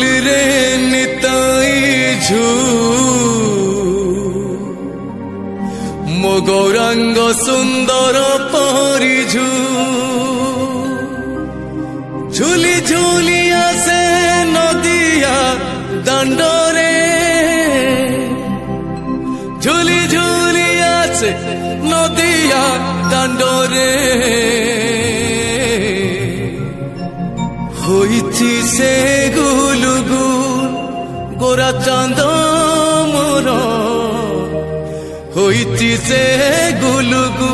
रे निताई झू मो गौरांग सुंदर परिझू झूली झूली आसे नदिया दांडरे झूली झूली आसे नदिया दांडरे होइछि से गुलुगुल गोरा चांद मोर होइछि से गुलुगुल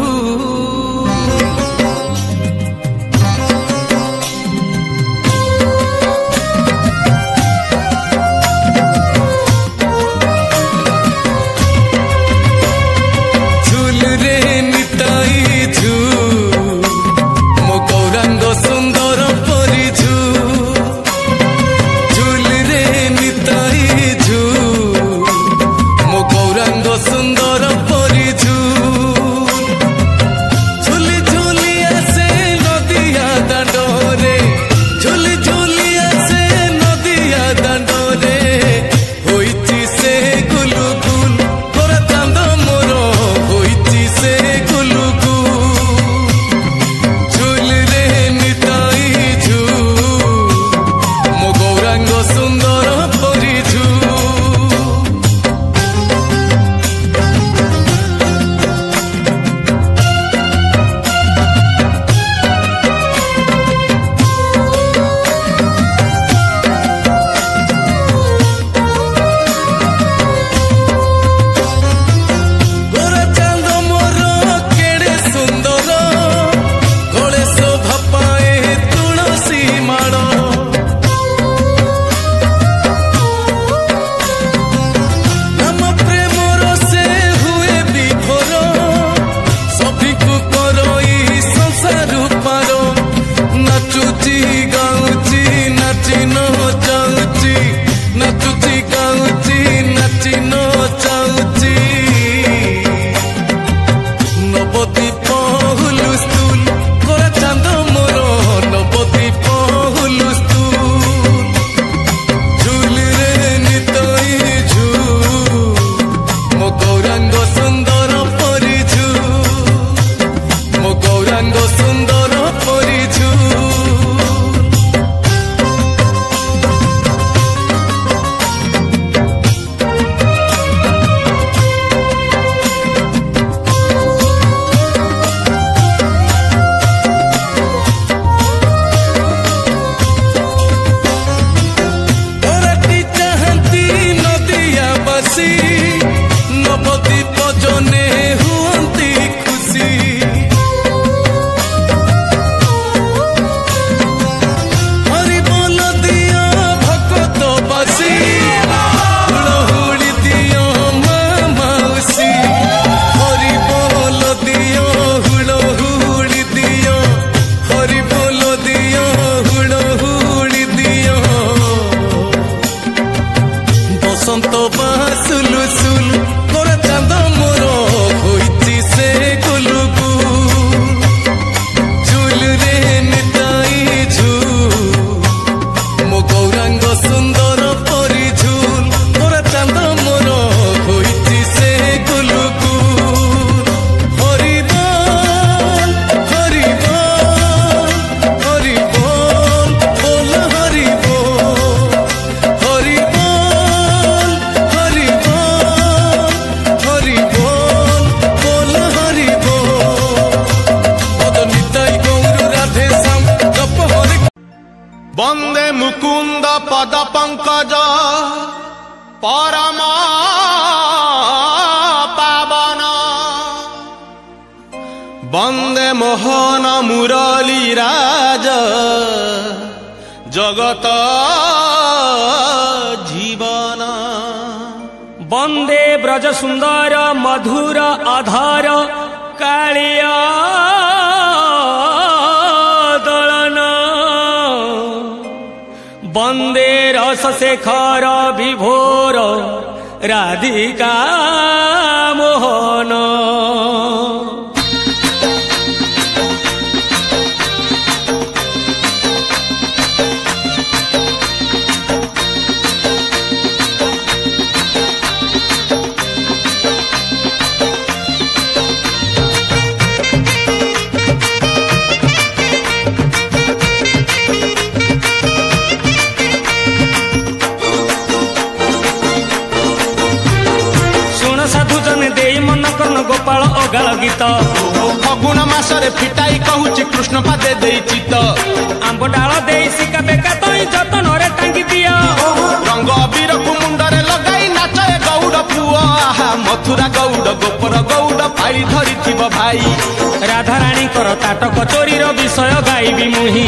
झूल रे निताई झू मो गौरांग सुंदर परिझू झूल रे निताई झू मो गौरांग सुंदर परिझू झूली झूली आसे नदिया दांडरे झूली झूली आसे नदिया दांडरे होइछि से गुलुगुल गोरा चांद मोर होइछि से गुलुगुल झूल रे निताई झू मो गौरांग सुंदर परिझू गोरा चांद मोर केड़े सुंदर गले शोभा पाए तुलसी माड़ नाम प्रेमर से हुए विभोर सभी को करई संसार पार नाचुची गाउची नाची नचाउची नाचुची गाउची नाची नचाउची नवदीप हुलुस्तुल गोरा चांद मोर नवदीप हुलुस्तुल झूल रे निताई झू मो गौरांग सुंदर परिझू मो गौरांग सुंदर परिझू ओराटी चाहती नदिया बासी नवदीप जने हुअंती खुशी हरि बोल दिया भगत बासी हुड़हुड़ी दिया माउसी हरि बोल दिया हुड़हुड़ी दिया हरि बोल दिया हुड़हुड़ी दिया बसंत बासुलु सुल गोरा चांद मोर होइछि से गुलुगुल झूल रे निताई झू मो गौरांग सुंदर परिझूल गोरा चांद मोर होइछि से गुलुगुल हरि बोल हरि बोल हरि बोल बोल हरि बोल हरि बोल हरि बोल हरि बोल बोल हरि बोल पद निताई गौर राधे श्याम जप हरि वंदे मुकुंद पद पंकज परम पावन वंदे मोहन मुरली राज जगत जीवन वंदे ब्रज सुंदर मधुर आधार कालिया दलन वंदे रस शेखर विभोर राधिका मोहन ଗୋପାଳ ଅଗାଳ ଗୀତ ଫଗୁଣ ମାସରେ ଫିଟାଇ କହୁଛି କୃଷ୍ଣ ପାଦେ ଦେଇଛି ତ ଆମ୍ବ ଡାଳ ଦେଇ ଶିକା ବେକା ତଇ ଯତନରେ ଟାଙ୍ଗି ଦିଅ ରଙ୍ଗ ଅବିରକୁ ମୁଣ୍ଡରେ ଲଗାଇ ନାଚେ ଗୌଡ଼ ପୁଅ ଆହା ମଥୁରା ଗୌଡ଼ ଗୋପର ଗୌଡ଼ ପାଳି ଧରିଥିବ ଭାଇ ରାଧାରାଣୀଙ୍କର ତାଟକ ଚୋରିର ବିଷୟ ଗାଇବି ମୁହିଁ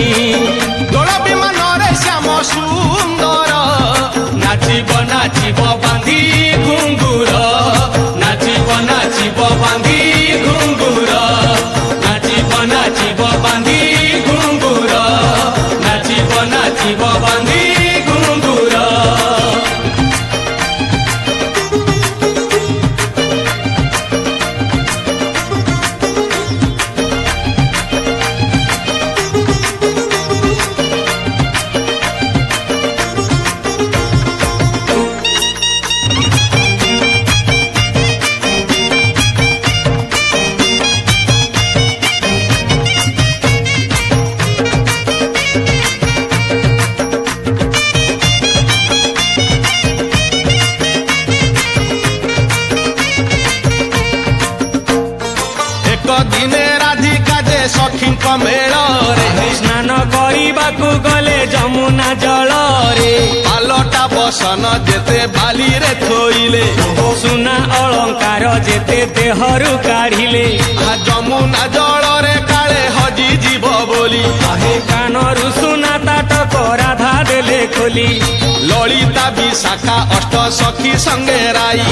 ଦୋଳ ବିମାନରେ ଶ୍ୟାମ ସୁନ୍ଦର ନାଚିବ ନାଚିବ ବାନ୍ଧି ଘୁଙ୍ଗୁର ନାଚିବ ନାଚିବ ବାନ୍ଧି ଘୁଙ୍ଗୁର ନାଚିବ ନାଚିବ ବାନ୍ଧି ଘୁଙ୍ଗୁର ନାଚିବ ନାଚିବ ବାନ୍ଧି ଘୁଙ୍ଗୁର ଦିନେ ରାଧିକା ଯେ ସଖୀଙ୍କ ମେଳରେ ସ୍ନାନ କରିବାକୁ ଗଲେ ଯମୁନା ଜଳରେ ପାଲଟା ବସନ ଯେତେ ବାଲିରେ ଥୋଇଲେ ସୁନା ଅଳଙ୍କାର ଯେତେ ଦେହରୁ କାଢିଲେ ଯମୁନା ଜଳରେ କାଳେ ହଜିଯିବ ବୋଲି କାନରୁ ସୁନା ତାଟକ ରାଧା ଦେଲେ ଖୋଲି ଲଳିତା ବିଶାଖା ଅଷ୍ଟ ସଖୀ ସଙ୍ଗେ ରାଇ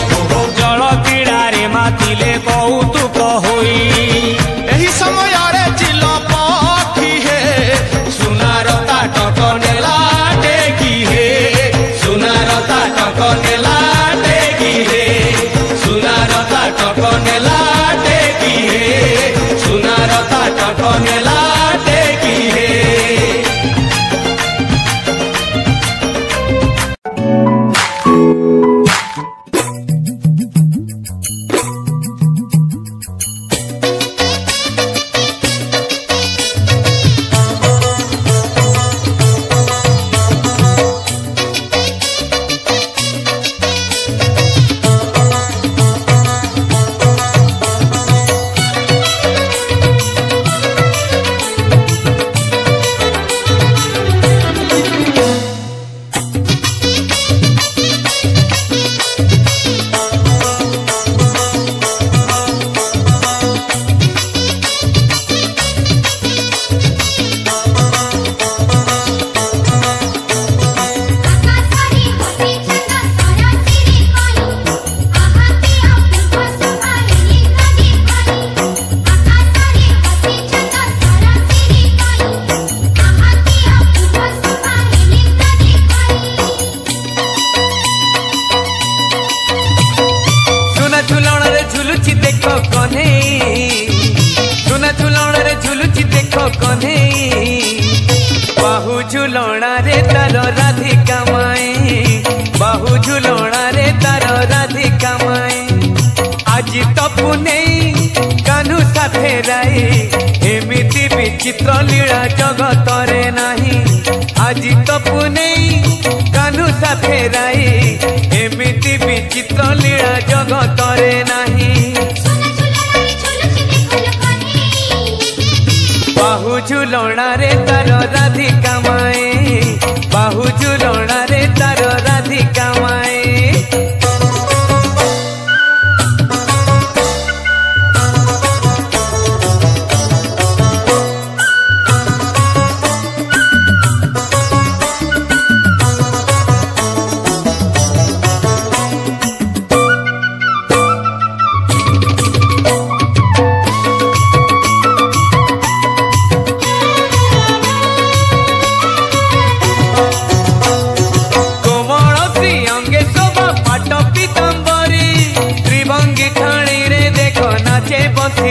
ଜଳ କ୍ରୀଡ଼ାରେ ମାତିଲେ କୌତୁକ ହୋଇ ଏହି ସମୟରେ ଚିଲ ପକ୍ଷୀ ହେ ସୁନାର ତାଟକ ନେଲା ଟେକି ହେ ସୁନାର ତାଟକ ନେଲା ଟେକି ହେ ସୁନାର ତାଟକ ନେଲା ଟେକି ହେ ସୁନାର ତାଟକ ନେଲା ଟେକି ହେ बाहु झुलणा रे तार राधिका माए बाहु झुलणा रे तार राधिका माए आज तपु नहीं कान्हू साथे राई एमिति विचित्र लीला जगत रे नहीं आज तपु नहीं कान्हू साथे राई एमिति विचित्र लीला जगत रे नहीं बाहु झुलणा रे तार राधिका माए बाहु झुलणा रे तार राधिका माए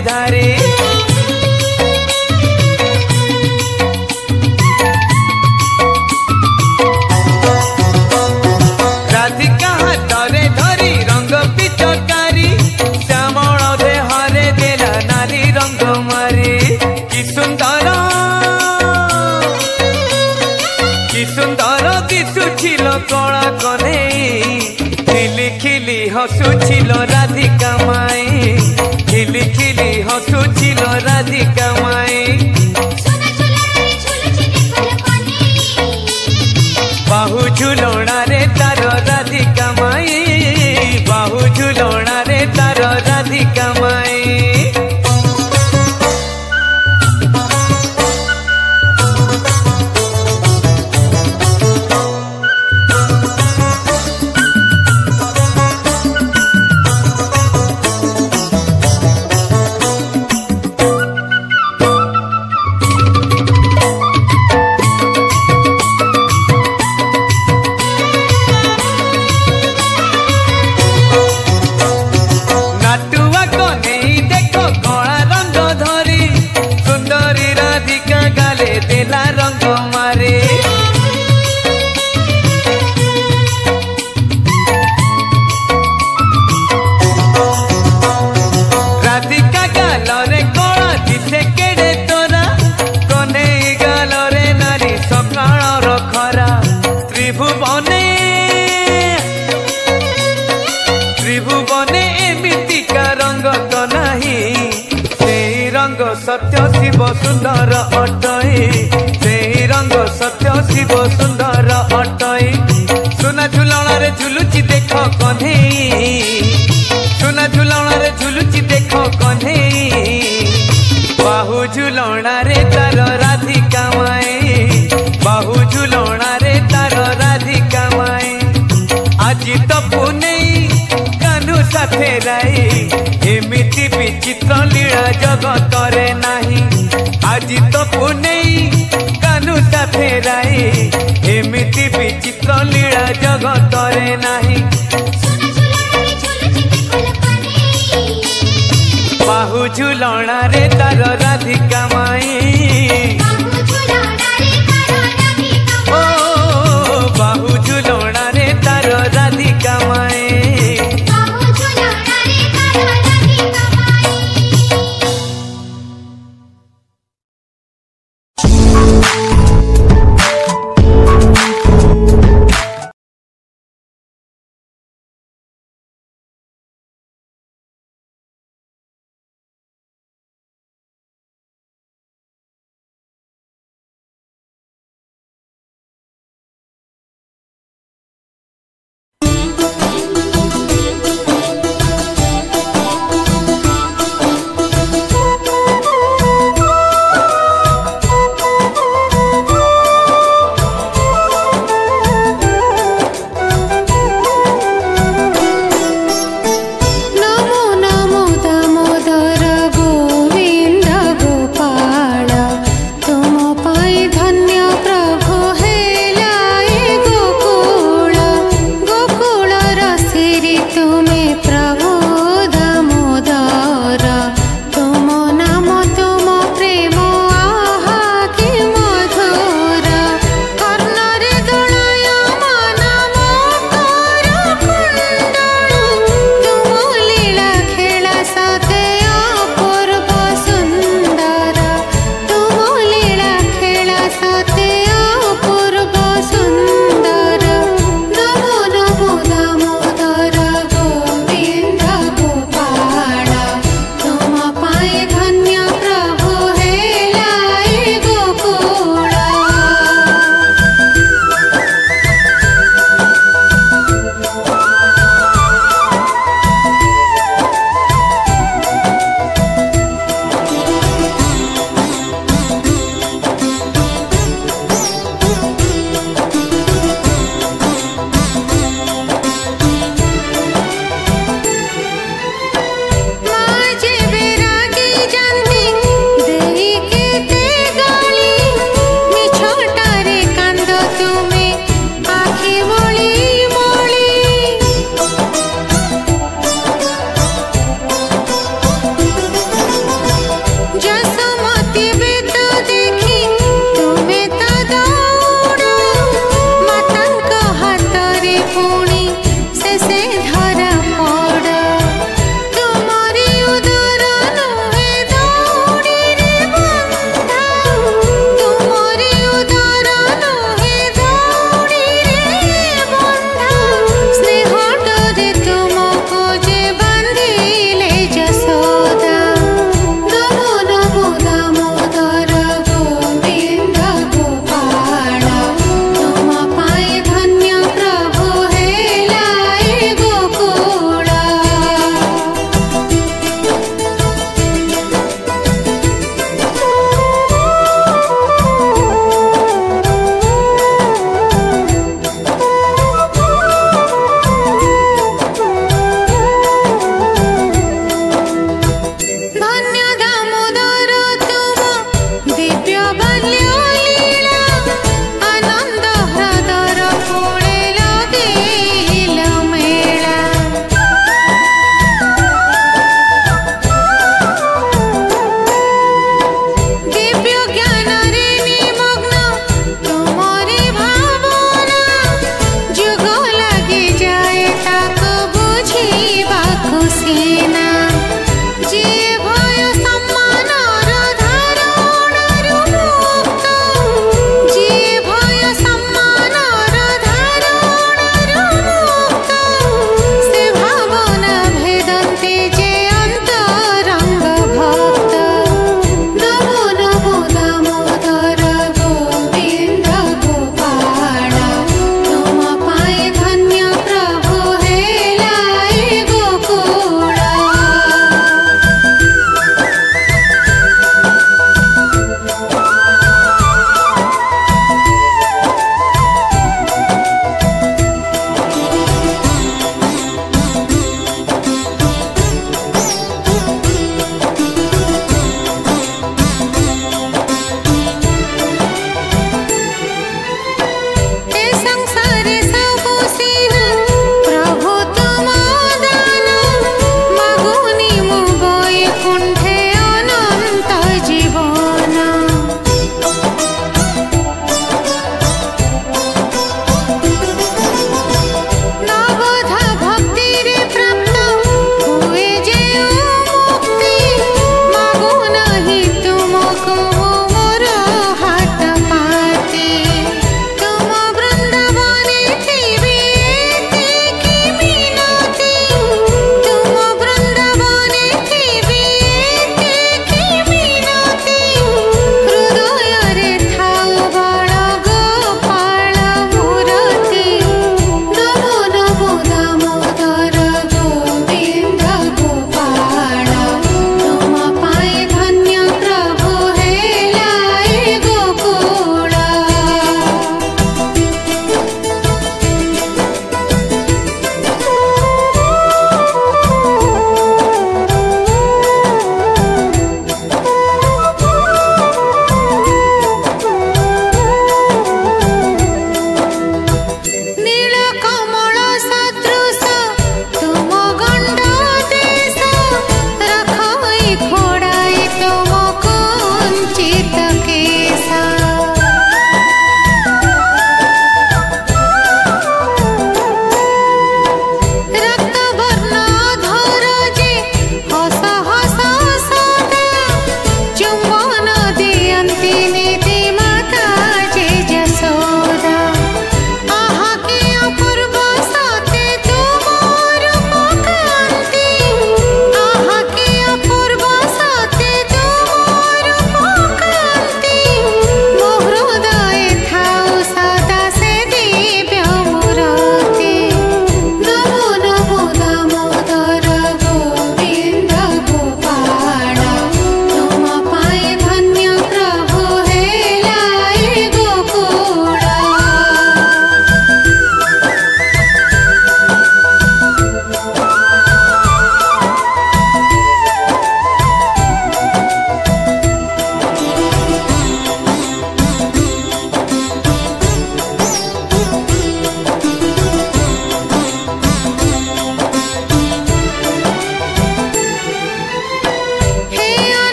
धारे राधिका हाथरे धरी रंग पिचकारी श्यामल देहरे देला नाली रंग मारी कि सुंदर दिशुछिल कला कने खिली खिली हसुछिल राधिका माए रंग सत्य शिव सुंदर अटई से रंग सत्य शिव सुंदर अटई सुना झुलण रे झुलुची देख कन्हई सुना झुलण रे झुलुची देख कन्हई बाहु झुलण रे तार राधिका माई बाहु झुलण रे तार राधिका माई आज तो पुनेई कानू साथे राई एमिति विचित्र लीला जगत रे नाही आज तो पुनेई कानू साथे राई एमिति विचित्र लीला जगत रे नाही बाहु झुलण रे तार राधिका माई।